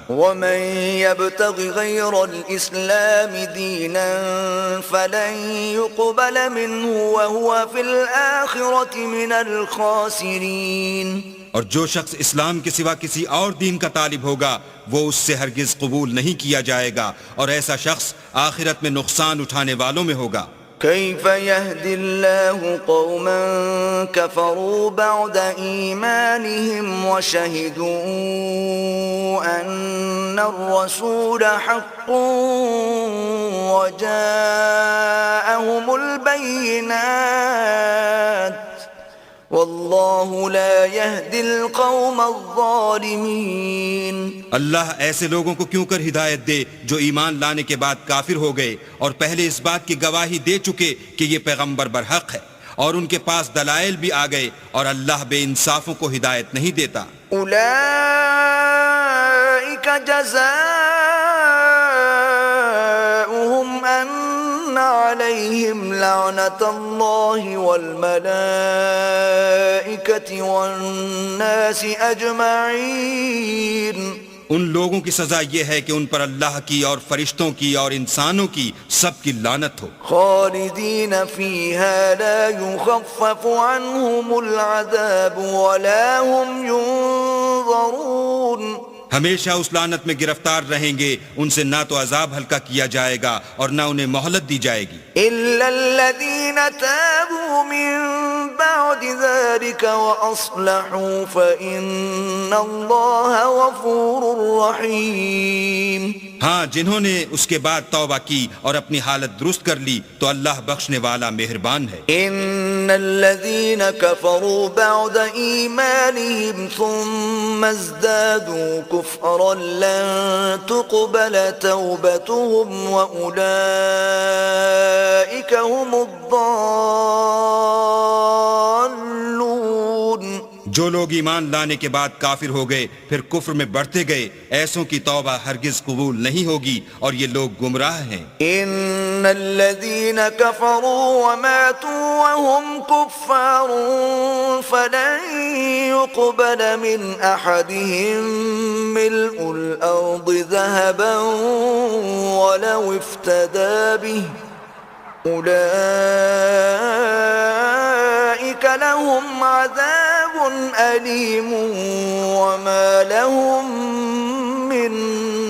ومن يبتغ غير الإسلام دينا فلن يقبل منه وهو في الآخرة من الخاسرين. اور جو شخص اسلام کے سوا کسی اور دین کا طالب ہوگا وہ اس سے ہرگز قبول نہیں کیا جائے گا، اور ایسا شخص آخرت میں نقصان اٹھانے والوں میں ہوگا. كيف يهدي الله قوما كفروا بعد إيمانهم وشهدوا أن الرسول حق وجاءهم البينات واللہ لا يهدی القوم الظالمین. اللہ ایسے لوگوں کو کیوں کر ہدایت دے جو ایمان لانے کے بعد کافر ہو گئے اور پہلے اس بات کی گواہی دے چکے کہ یہ پیغمبر برحق ہے، اور ان کے پاس دلائل بھی آ گئے، اور اللہ بے انصافوں کو ہدایت نہیں دیتا. اولئک جزاؤہم ان عليهم لعنة الله والملائكة والناس أجمعين. ان لوگوں کی سزا یہ ہے کہ ان پر اللہ کی اور فرشتوں کی اور انسانوں کی سب کی لعنت ہو. خالدین فیہا لا یخفف عنہم العذاب ولا هم ينظرون. ہمیشہ اس لعنت میں گرفتار رہیں گے، ان سے نہ تو عذاب ہلکا کیا جائے گا اور نہ انہیں مہلت دی جائے گی. الا الذین تابوا من بعد ذلك واصلحوا فان اللہ غفور رحیم. ہاں، جنہوں نے اس کے بعد توبہ کی اور اپنی حالت درست کر لی تو اللہ بخشنے والا مہربان ہے. ان الذين كفروا بعد ایمانهم ثم ازدادوا كفرا لن تقبل توبتهم واولئك هم الضالون. جو لوگ ایمان لانے کے بعد کافر ہو گئے پھر کفر میں بڑھتے گئے، ایسوں کی توبہ ہرگز قبول نہیں ہوگی اور یہ لوگ گمراہ ہیں. ان الذين كفروا وماتوا وهم كفار فلن يقبل من احدهم ملء الارض ذهبا ولو افتدى به اولئك لهم عذاب علیم وما لهم من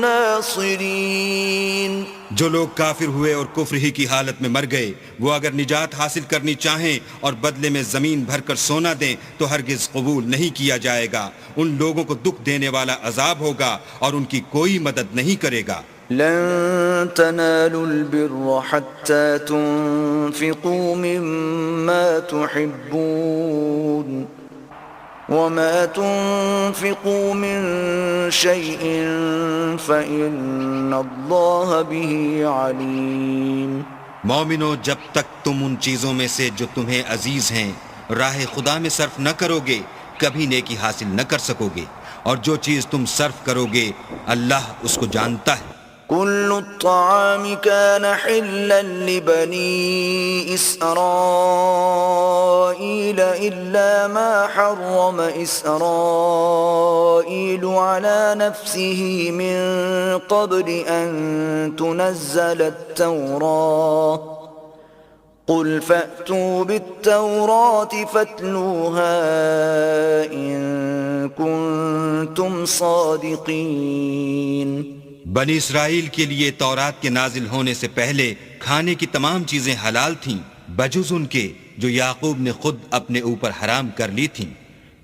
ناصرین. جو لوگ کافر ہوئے اور کفر ہی کی حالت میں مر گئے، وہ اگر نجات حاصل کرنی چاہیں اور بدلے میں زمین بھر کر سونا دیں تو ہرگز قبول نہیں کیا جائے گا. ان لوگوں کو دکھ دینے والا عذاب ہوگا اور ان کی کوئی مدد نہیں کرے گا. لن تنالوا البر حتى تنفقوا مما تحبون وما تنفقوا من شيء فإن الله به عليم. مومنو، جب تک تم ان چیزوں میں سے جو تمہیں عزیز ہیں راہ خدا میں صرف نہ کرو گے کبھی نیکی حاصل نہ کر سکو گے، اور جو چیز تم صرف کرو گے اللہ اس کو جانتا ہے. كل الطعام كان حلا لبني إسرائيل إلا ما حرم إسرائيل على نفسه من قبل أن تنزل التوراة قل فأتوا بالتوراة فاتلوها إن كنتم صادقين. بنی اسرائیل کے لیے تورات کے نازل ہونے سے پہلے کھانے کی تمام چیزیں حلال تھیں بجز ان کے جو یعقوب نے خود اپنے اوپر حرام کر لی تھیں.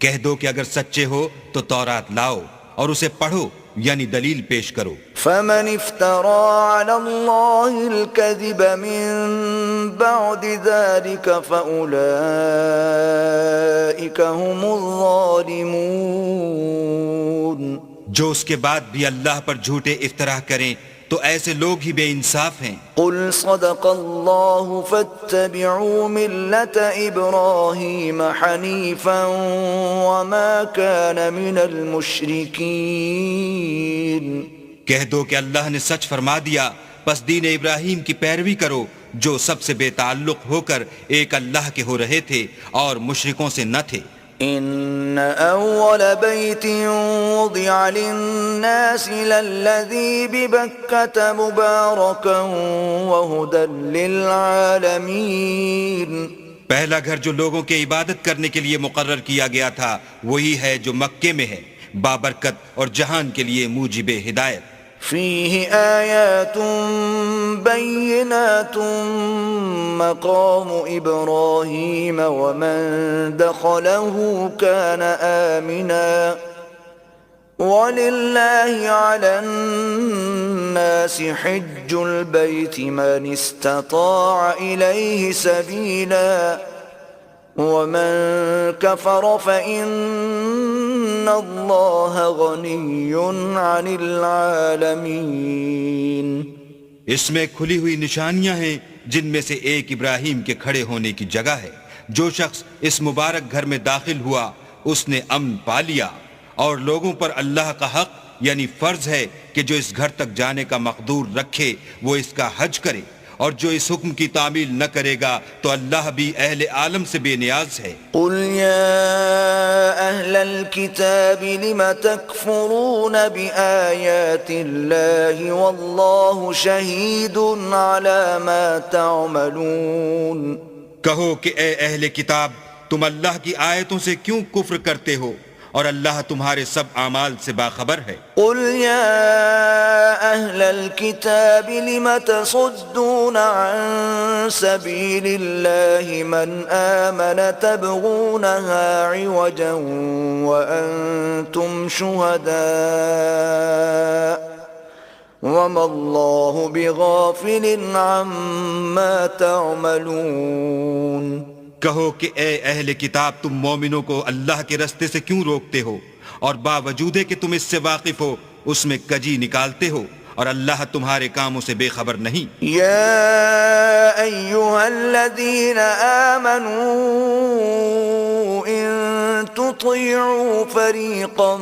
کہہ دو کہ اگر سچے ہو تو تورات لاؤ اور اسے پڑھو، یعنی دلیل پیش کرو. فمن افترى على الله الكذب من بعد ذلك فأولئك هم الظالمون. جو اس کے بعد بھی اللہ پر جھوٹے افتراء کریں تو ایسے لوگ ہی بے انصاف ہیں. قل صدق اللہ فاتبعوا ملت ابراہیم حنیفا وما كان من المشرکین. کہہ دو کہ اللہ نے سچ فرما دیا، پس دین ابراہیم کی پیروی کرو جو سب سے بے تعلق ہو کر ایک اللہ کے ہو رہے تھے اور مشرکوں سے نہ تھے. إن أول بيت وضع للناس للذي ببكة مباركا وهدى للعالمين پہلا گھر جو لوگوں کے عبادت کرنے کے لیے مقرر کیا گیا تھا وہی ہے جو مکے میں ہے، بابرکت اور جہان کے لیے موجب ہدایت۔ فيه آيات بينات مقام إبراهيم ومن دخله كان آمنا ولله على الناس حج البيت من استطاع إليه سبيلا ومن كفر فإن الله غني عن العالمين۔ اس میں کھلی ہوئی نشانیاں ہیں جن میں سے ایک ابراہیم کے کھڑے ہونے کی جگہ ہے۔ جو شخص اس مبارک گھر میں داخل ہوا اس نے امن پا لیا، اور لوگوں پر اللہ کا حق یعنی فرض ہے کہ جو اس گھر تک جانے کا مقدور رکھے وہ اس کا حج کرے، اور جو اس حکم کی تعمیل نہ کرے گا تو اللہ بھی اہل عالم سے بے نیاز ہے۔ قل يا أهل الكتاب لم تكفرون بآيات الله والله شهيد على ما تعملون۔ کہو کہ اے اہل کتاب، تم اللہ کی آیتوں سے کیوں کفر کرتے ہو اور اللہ تمہارے سب اعمال سے باخبر ہے۔ قل يا أهل الكتاب لم تصدون عن سبيل الله من آمن تبغونها عوجا وأنتم شهداء وما الله بغافل عما تعملون۔ کہو کہ اے اہل کتاب، تم مومنوں کو اللہ کے رستے سے کیوں روکتے ہو، اور باوجود کہ تم اس سے واقف ہو اس میں کجی نکالتے ہو، اور اللہ تمہارے کاموں سے بے خبر نہیں۔ یا ایھا الذین آمنوا ان تطیعوا فریقا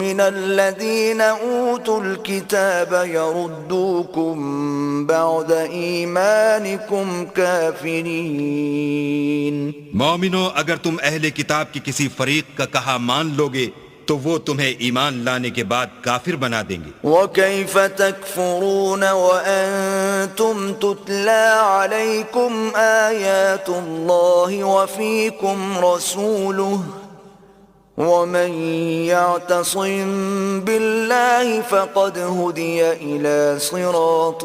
من الذین اوتوا الکتاب یردوکم بعد ایمانکم کافرین۔ مومنو، اگر تم اہل کتاب کی کسی فریق کا کہا مان لوگے تو وہ تمہیں ایمان لانے کے بعد کافر بنا دیں گے۔ وَكَيْفَ تَكْفُرُونَ وَأَنْتُمْ تُتْلَى عَلَيْكُمْ آيَاتُ اللَّهِ وَفِيكُمْ رَسُولُهُ وَمَنْ يَعْتَصِمْ بِاللَّهِ فَقَدْ هُدِيَ إِلَى صِرَاطٍ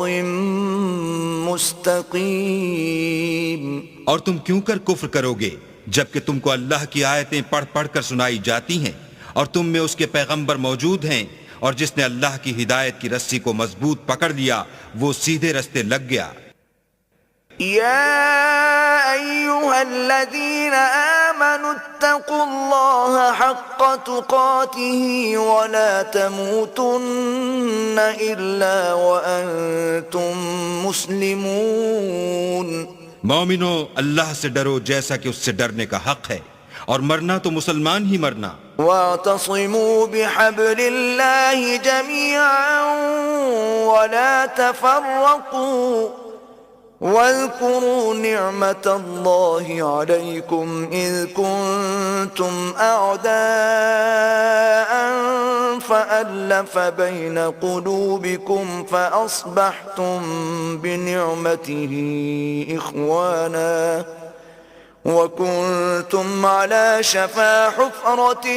مُسْتَقِيمٍ۔ اور تم کیوں کر کفر کرو گے جبکہ تم کو اللہ کی آیتیں پڑھ پڑھ کر سنائی جاتی ہیں، اور تم میں اس کے پیغمبر موجود ہیں، اور جس نے اللہ کی ہدایت کی رسی کو مضبوط پکڑ لیا وہ سیدھے رستے لگ گیا۔ یا ایھا الذین آمنوا اتقوا اللہ حق تقاته ولا تموتن الا وانتم مسلمون۔ مومنو، اللہ سے ڈرو جیسا کہ اس سے ڈرنے کا حق ہے، اور مرنا تو مسلمان ہی مرنا۔ واعتصموا بحبل الله جميعا ولا تفرقوا واذكروا نعمة الله عليكم إذ كنتم أعداء فألف بين قلوبكم فأصبحتم بنعمته إخوانا وكنتم على شفا حفرة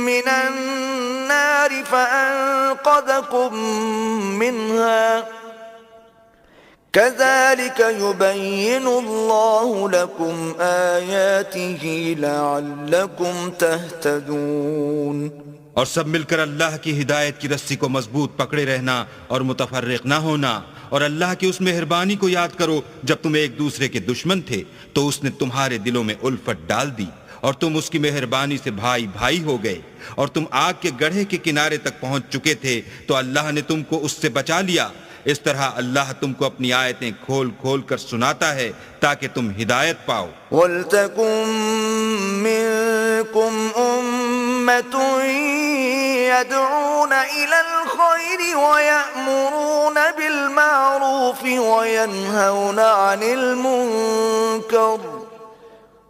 من النار فأنقذكم منها كذلك يبين الله لكم آياته لعلكم تهتدون۔ اور سب مل کر اللہ کی ہدایت کی رسی کو مضبوط پکڑے رہنا اور متفرق نہ ہونا، اور اللہ کی اس مہربانی کو یاد کرو جب تم ایک دوسرے کے دشمن تھے تو اس نے تمہارے دلوں میں الفت ڈال دی، اور تم اس کی مہربانی سے بھائی بھائی ہو گئے، اور تم آگ کے گڑھے کے کنارے تک پہنچ چکے تھے تو اللہ نے تم کو اس سے بچا لیا۔ اس طرح اللہ تم کو اپنی آیتیں کھول کھول کر سناتا ہے تاکہ تم ہدایت پاؤ۔ وَلْتَكُن مِّنكُمْ أُمَّةٌ يَدْعُونَ إِلَى الْخَيْرِ وَيَأْمُرُونَ بِالْمَعْرُوفِ وَيَنْهَوْنَ عَنِ الْمُنكَرِ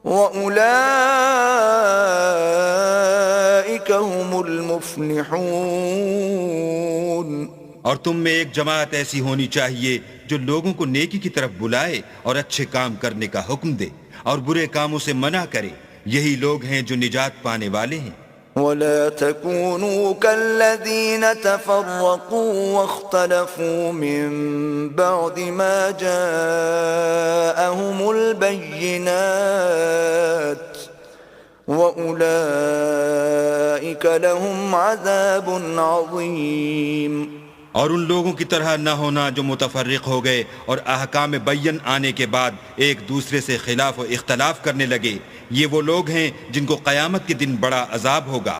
وَأُولَئِكَ هُمُ الْمُفْلِحُونَ اور تم میں ایک جماعت ایسی ہونی چاہیے جو لوگوں کو نیکی کی طرف بلائے اور اچھے کام کرنے کا حکم دے اور برے کاموں سے منع کرے، یہی لوگ ہیں جو نجات پانے والے ہیں۔ وَلَا تَكُونُوا كَالَّذِينَ تَفَرَّقُوا وَاخْتَلَفُوا مِن بَعْدِ مَا جَاءَهُمُ الْبَيِّنَاتُ وَأُولَئِكَ لَهُمْ عَذَابٌ عَظِيمٌ۔ اور ان لوگوں کی طرح نہ ہونا جو متفرق ہو گئے اور احکام بین آنے کے بعد ایک دوسرے سے خلاف و اختلاف کرنے لگے، یہ وہ لوگ ہیں جن کو قیامت کے دن بڑا عذاب ہوگا۔